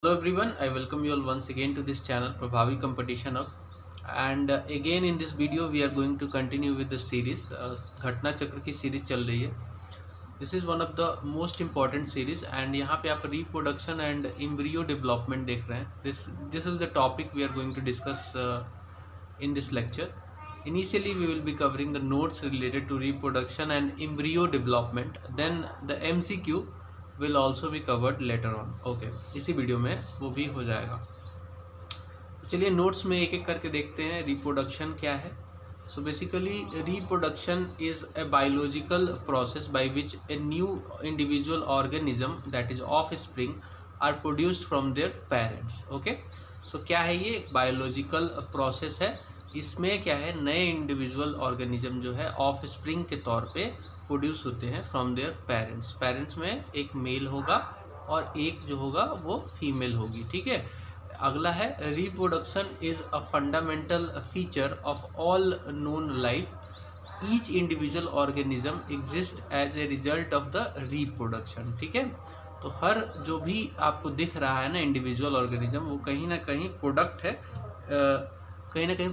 Hello everyone, I welcome you all once again to this channel Prabhavi Competition Hub. And again in this video we are going to continue with the series घटना चक्र की series चल रही है. This is one of the most important series and यहाँ पे आप reproduction and embryo development देख रहे हैं. This is the topic we are going to discuss in this lecture. Initially we will be covering the notes related to reproduction and embryo development. Then the MCQ will also be covered later on. Okay, इसी video में वो भी हो जाएगा. चलिए notes में एक एक करके देखते हैं. रिप्रोडक्शन क्या है? So basically reproduction is a biological process by which a new individual organism that is of spring are produced from their parents. Okay, so क्या है ये? बायोलॉजिकल प्रोसेस है. इसमें क्या है, नए इंडिविजुअल ऑर्गेनिज्म जो है ऑफ स्प्रिंग के तौर पे प्रोड्यूस होते हैं फ्रॉम देयर पेरेंट्स. पेरेंट्स में एक मेल होगा और एक जो होगा वो फीमेल होगी. ठीक है. अगला है reproduction is a fundamental feature of all known life. Each individual organism exist as a result of the reproduction. ठीक है. तो हर जो भी आपको दिख रहा है ना इंडिविजुअल ऑर्गेनिज्म, वो कहीं ना कहीं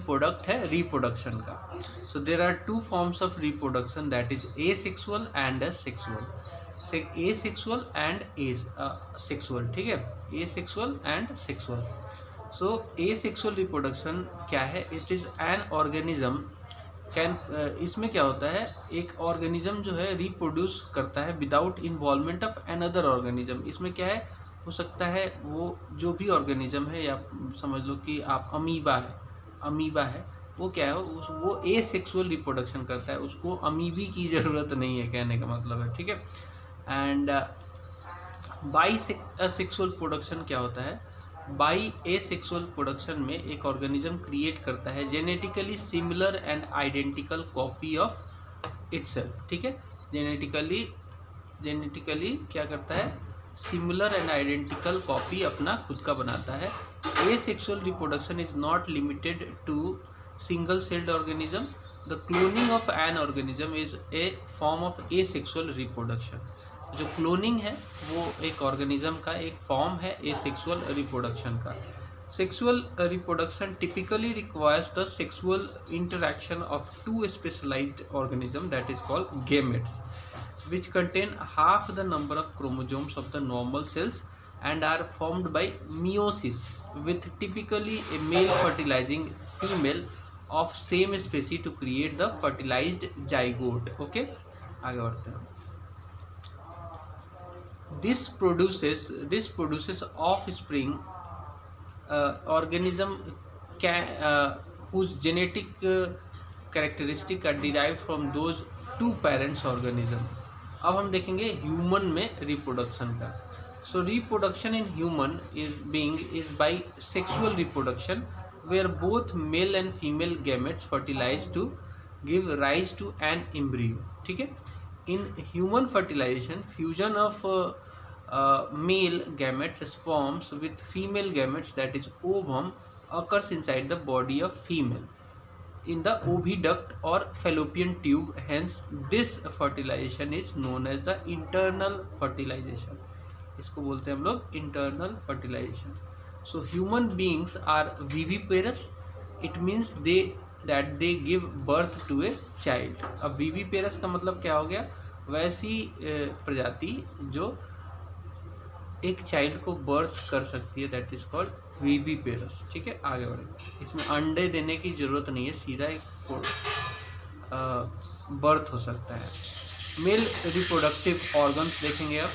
प्रोडक्ट है, रिप्रोडक्शन का. So there are two forms of reproduction, that is asexual and sexual. Asexual and sexual. ठीक है, asexual and sexual. So asexual reproduction क्या है? It is an organism can, इसमें क्या होता है, एक ऑर्गेनिज्म जो है रिप्रोड्यूस करता है without involvement of another organism. इसमें क्या है, हो सकता है वो जो भी ऑर्गेनिज्म है, या समझ लो कि आप अमीबा है, वो क्या है, वो एसेक्सुअल रिप्रोडक्शन करता है. उसको अमीबी की ज़रूरत नहीं है, कहने का मतलब है. ठीक है. एंड बाई सेक्सुअल प्रोडक्शन क्या होता है? बाई एसेक्सुअल प्रोडक्शन में एक ऑर्गेनिज्म क्रिएट करता है genetically similar and identical copy of itself. ठीक है. जेनेटिकली क्या करता है? सिमिलर एंड आइडेंटिकल कॉपी अपना खुद का बनाता है. Asexual reproduction is not limited to single celled organism. The cloning of an organism is a form of asexual reproduction. जो क्लोनिंग है वो एक ऑर्गेनिज्म का एक फॉर्म है एसेक्सुअल रिप्रोडक्शन का. Sexual reproduction typically requires the sexual interaction of two specialised organism that is called gametes, which contain half the number of chromosomes of the normal cells and are formed by meiosis with typically a male fertilizing female of same species to create the fertilized zygote. Okay, आगे बढ़ते हैं. This produces offspring organism whose genetic characteristic are derived from those two parents organism. अब हम देखेंगे human में reproduction का. So reproduction in human is by sexual reproduction where both male and female gametes fertilise to give rise to an embryo. ठीक है. In human fertilisation fusion of male gametes sperms with female gametes that is ovum occurs inside the body of female in the oviduct or fallopian tube. Hence this fertilization is known as the internal fertilization. इसको बोलते हैं हम लोग internal fertilization. So human beings are viviparous. It means that they give birth to a child. अब viviparous का मतलब क्या हो गया? वैसी प्रजाति जो एक चाइल्ड को बर्थ कर सकती है, दैट इज कॉल्ड विविपेरस. ठीक है. आगे बढ़ेंगे. इसमें अंडे देने की ज़रूरत नहीं है, सीधा एक बर्थ हो सकता है. मेल रिप्रोडक्टिव ऑर्गन्स देखेंगे अब.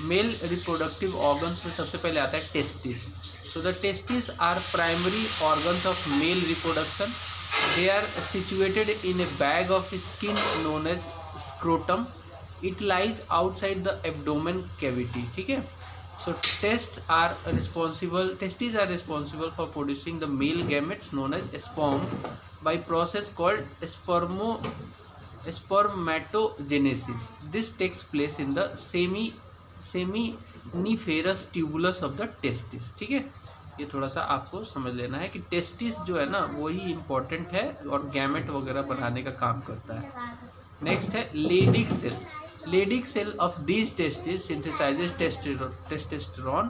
मेल रिप्रोडक्टिव ऑर्गन्स में सबसे पहले आता है testis. So the testis are primary organs of male reproduction. They are situated in a bag of skin known as scrotum. It lies outside the abdomen cavity. ठीक है. So testes are responsible for producing the male gametes known as sperm by process called spermatogenesis. This takes place in the seminiferous tubulus of the testis. ठीक है. ये थोड़ा सा आपको समझ लेना है कि टेस्टिस जो है ना वही इम्पोर्टेंट है और गैमेट वगैरह बनाने का काम करता है. नेक्स्ट है Leydig cell. Leydig cell of these testes synthesizes testosterone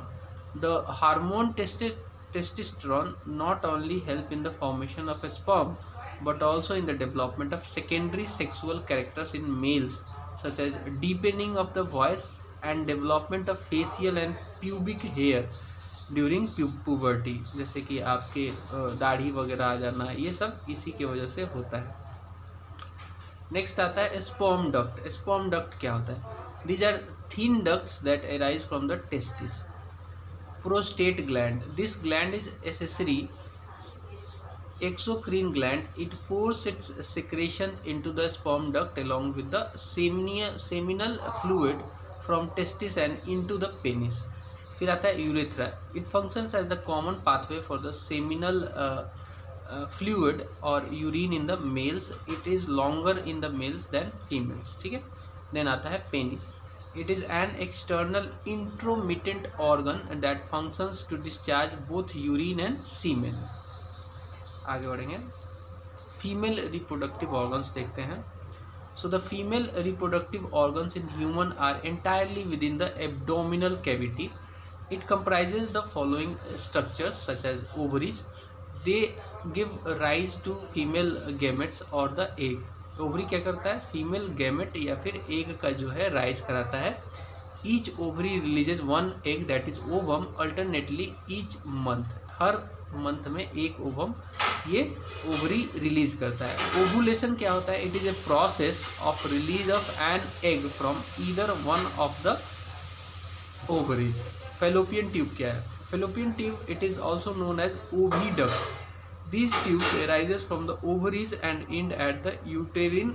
The hormone testosterone not only help in the formation of a sperm but also in the development of secondary sexual characters in males, such as deepening of the voice and development of facial and pubic hair during puberty, जैसे कि आपके दाढ़ी वगैरह आ जाना, ये सब इसी की वजह से होता है. नेक्स्ट आता है स्पर्म डक्ट. स्पर्म डक्ट क्या होता है? These are thin ducts that arise from the testis. Prostate gland. This gland is accessory exocrine gland. It pours its secretions into the sperm duct along with the seminal fluid from testis and into the penis. फिर आता है urethra. It functions as the common pathway for the seminal fluid or urine in the males. It is longer in the males than females. ठीक है. Then आता है penis. It is an external intromittent organ that functions to discharge both urine and semen. आगे बढ़ेंगे. Female reproductive organs देखते हैं. So the female reproductive organs in human are entirely within the abdominal cavity. It comprises the following structures such as ovaries. They give rise to female gametes or the egg. Ovary क्या करता है? Female gamete या फिर egg का जो है rise कराता है. Each ovary releases one egg that is ovum alternately each month. Her month में एक ओवम ये ओवरी रिलीज करता है. ओवुलेशन क्या होता है? It is a process of release of an egg from either one of the ovaries. Fallopian tube क्या है? Fallopian tube it is also known as oviduct. These tubes arises from the ovaries and end at the uterine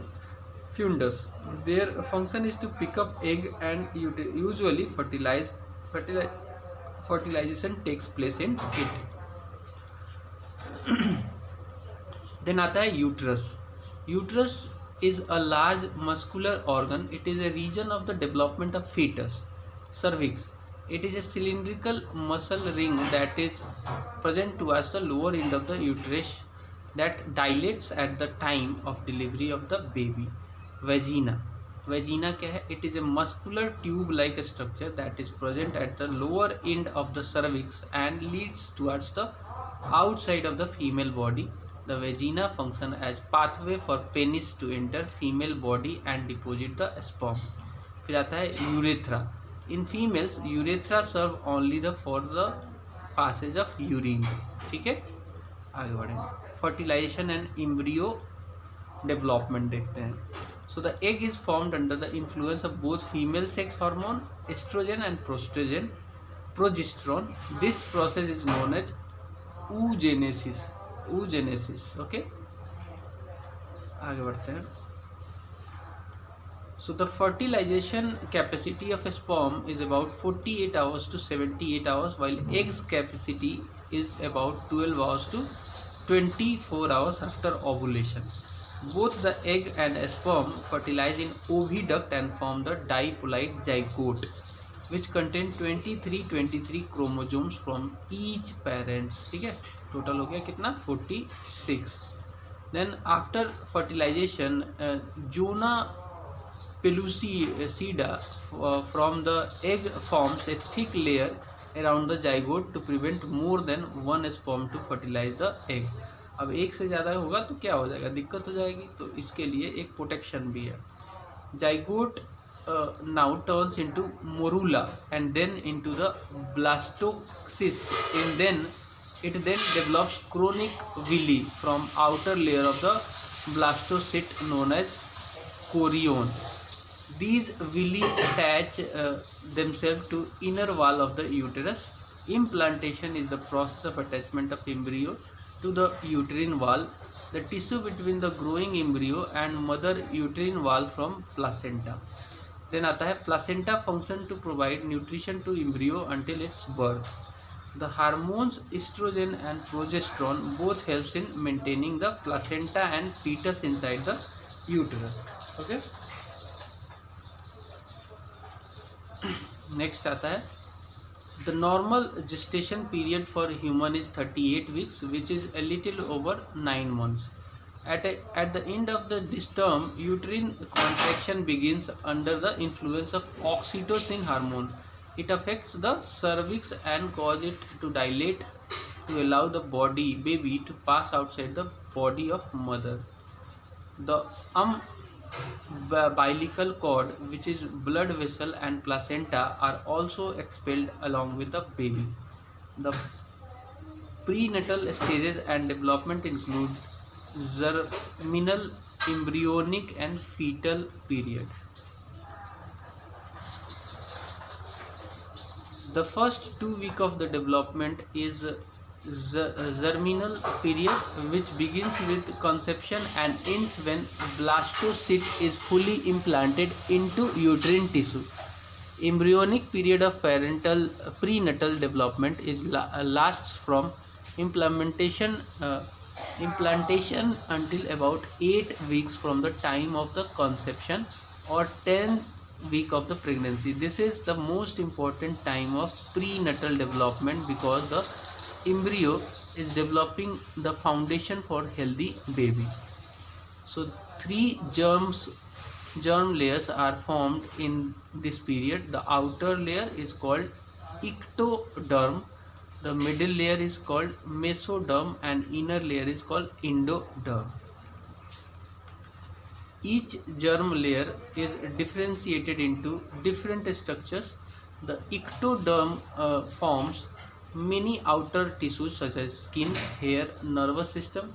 fundus. Their function is to pick up egg and usually fertilization takes place in it. Then आता है uterus. Uterus is a large muscular organ. It is a region of the development of fetus. Cervix. It is a cylindrical muscle ring that is present towards the lower end of the uterus that dilates at the time of delivery of the baby. Vagina. Vagina क्या है? It is a muscular tube-like structure that is present at the lower end of the cervix and leads towards the outside of the female body. The vagina function as pathway for penis to enter female body and deposit the sperm. फिर आता है urethra. In females, urethra serve only for the passage of urine. ठीक है. आगे बढ़ेंगे. Fertilization and embryo development देखते हैं. So the egg is formed under the influence of both female sex hormone estrogen and progesterone. This process is known as oogenesis. Okay. आगे बढ़ते हैं. So the fertilization capacity of a sperm is about 48 hours to 78 hours, while egg's capacity is about 12 hours to 24 hours after ovulation. Both the egg and sperm fertilize in oviduct and form the diploid zygote, which contain 23 chromosomes from each parent. ठीक है. Total हो गया कितना? 46. Then after fertilization, Juna pellucida from the egg forms a thick layer around the zygote to prevent more than one sperm to fertilize the egg. अब एक से ज़्यादा होगा तो क्या हो जाएगा? दिक्कत हो जाएगी. तो इसके लिए एक प्रोटेक्शन भी है. Zygote now turns into morula and then into the blastocyst, and then it develops chronic villi from outer layer of the blastocyst known as chorion. These villi attach themselves to inner wall of the uterus. Implantation is the process of attachment of embryo to the uterine wall, the tissue between the growing embryo and mother uterine wall from placenta. Then आता है placenta function to provide nutrition to embryo until its birth. The hormones estrogen and progesterone both helps in maintaining the placenta and fetus inside the uterus. Okay. Next आता है the normal gestation period for human is 38 weeks, which is a little over 9 months. At the end of this term, uterine contraction begins under the influence of oxytocin hormone. It affects the cervix and cause it to dilate to allow the baby to pass outside the body of mother. The umbilical cord, which is blood vessel, and placenta are also expelled along with the baby. The prenatal stages and development include germinal, embryonic, and fetal period. The first 2 weeks of the development is germinal period, which begins with conception and ends when blastocyst is fully implanted into uterine tissue. Embryonic period of prenatal development is lasts from implantation until about 8 weeks from the time of the conception or 10 week of the pregnancy. This is the most important time of prenatal development because the embryo is developing the foundation for healthy baby. So 3 germ layers are formed in this period. The outer layer is called ectoderm, the middle layer is called mesoderm, and inner layer is called endoderm. Each germ layer is differentiated into different structures. The ectoderm forms many outer tissues such as skin, hair, nervous system,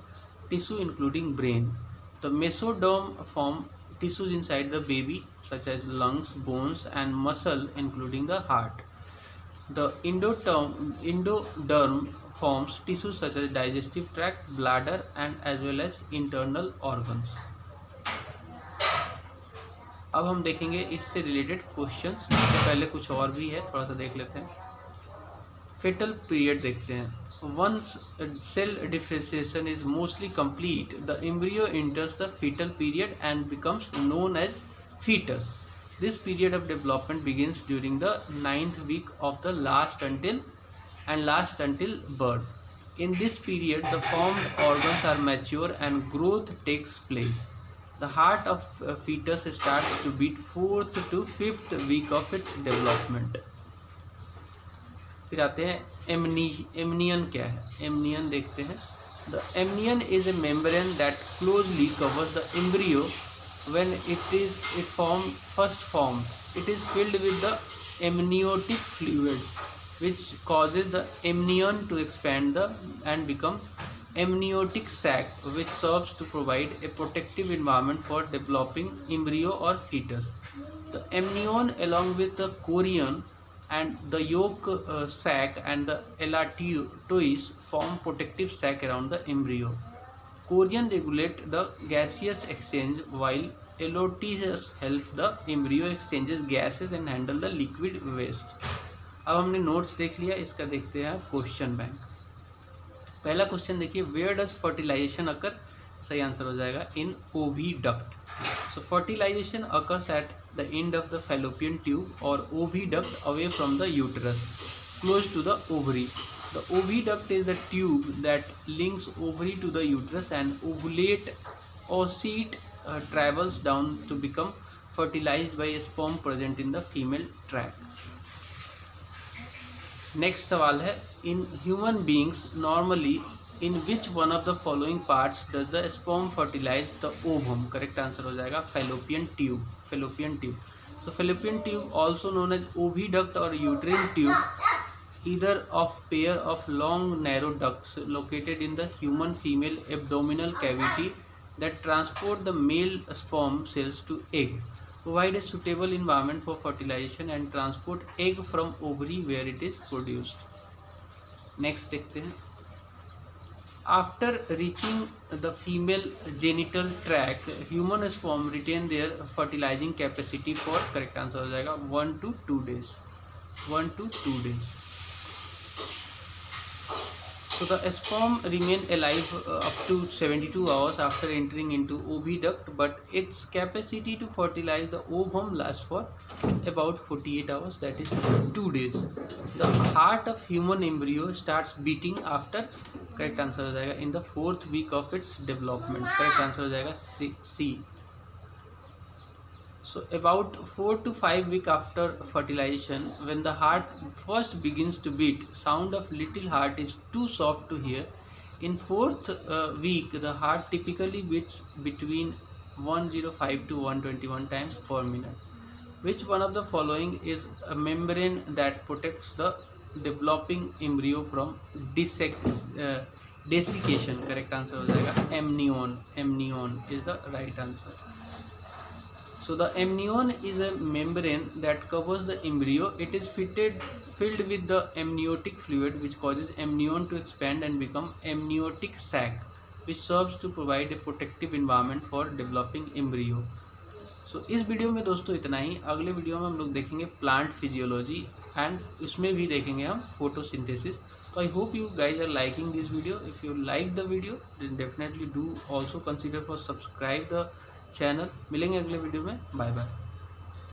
tissue including brain. The mesoderm form tissues inside the baby such as lungs, bones, and muscle including the heart. The endoderm forms tissues such as digestive tract, bladder, and as well as internal organs. अब हम देखेंगे इससे related questions. इससे पहले कुछ और भी है, थोड़ा सा देख लेते हैं। फेटल पीरियड देखते हैं। Once cell differentiation is mostly complete, the embryo enters the fetal period and becomes known as fetus. This period of development begins during the 9th week of the last until birth. In this period, the formed organs are mature and growth takes place. The heart of a fetus starts to beat 4th to 5th week of its development. फिर आते हैं amnion क्या है। Amnion देखते हैं। The amnion is a membrane that closely covers the embryo when it first formed. It is filled with the amniotic fluid, which causes the amnion to expand and become amniotic sac, which serves to provide a protective environment for developing embryo or fetus. The amnion, along with the chorion and the yolk sac and the allantois, form protective sac around the embryo. Chorion regulate the gaseous exchange, while allantois help the embryo exchanges gases and handle the liquid waste. अब हमने notes देख लिया, इसका देखते हैं question bank. पहला question देखिए, where does fertilisation अकर? सही आंसर हो जाएगा इन oviduct. So fertilization occurs at the end of the fallopian tube or oviduct away from the uterus, close to the ovary. The oviduct is the tube that links ovary to the uterus, and oocyte travels down to become fertilized by a sperm present in the female tract. Next सवाल है, in human beings normally in which one of the following parts does the sperm fertilize the ovum? Correct answer हो जाएगा fallopian tube. fallopian tube. So fallopian tube, also known as oviduct or uterine tube, either of pair of long narrow ducts located in the human female abdominal cavity that transport the male sperm cells to egg, provide a suitable environment for fertilization and transport egg from ovary where it is produced. Next देखते हैं, after reaching the female genital tract, human sperm retain their fertilizing capacity for, correct answer हो जाएगा 1 to 2 days. 1 to 2 days. So the sperm remain alive up to 72 hours after entering into oviduct, but its capacity to fertilize the ovum lasts for about 48 hours, that is 2 days. The heart of human embryo starts beating after, correct answer हो जाएगा in the 4th week of its development. correct answer हो जाएगा C. So about 4 to 5 week after fertilization, when the heart first begins to beat, sound of little heart is too soft to hear. In fourth week, the heart typically beats between 105 to 121 times per minute. Which one of the following is a membrane that protects the developing embryo from desiccation? Correct answer हो जाएगा amnion. Amnion is the right answer. So the amnion is a membrane that covers the embryo. It is filled with the amniotic fluid, which causes amnion to expand and become amniotic sac, which serves to provide a protective environment for developing embryo. सो इस video में दोस्तों इतना ही. अगले video में हम लोग देखेंगे plant physiology and उसमें भी देखेंगे हम फोटोसिंथेसिस. तो I hope you guys are liking this video. If you like the video then definitely do also consider for subscribe the channel. मिलेंगे अगले वीडियो में. Bye bye.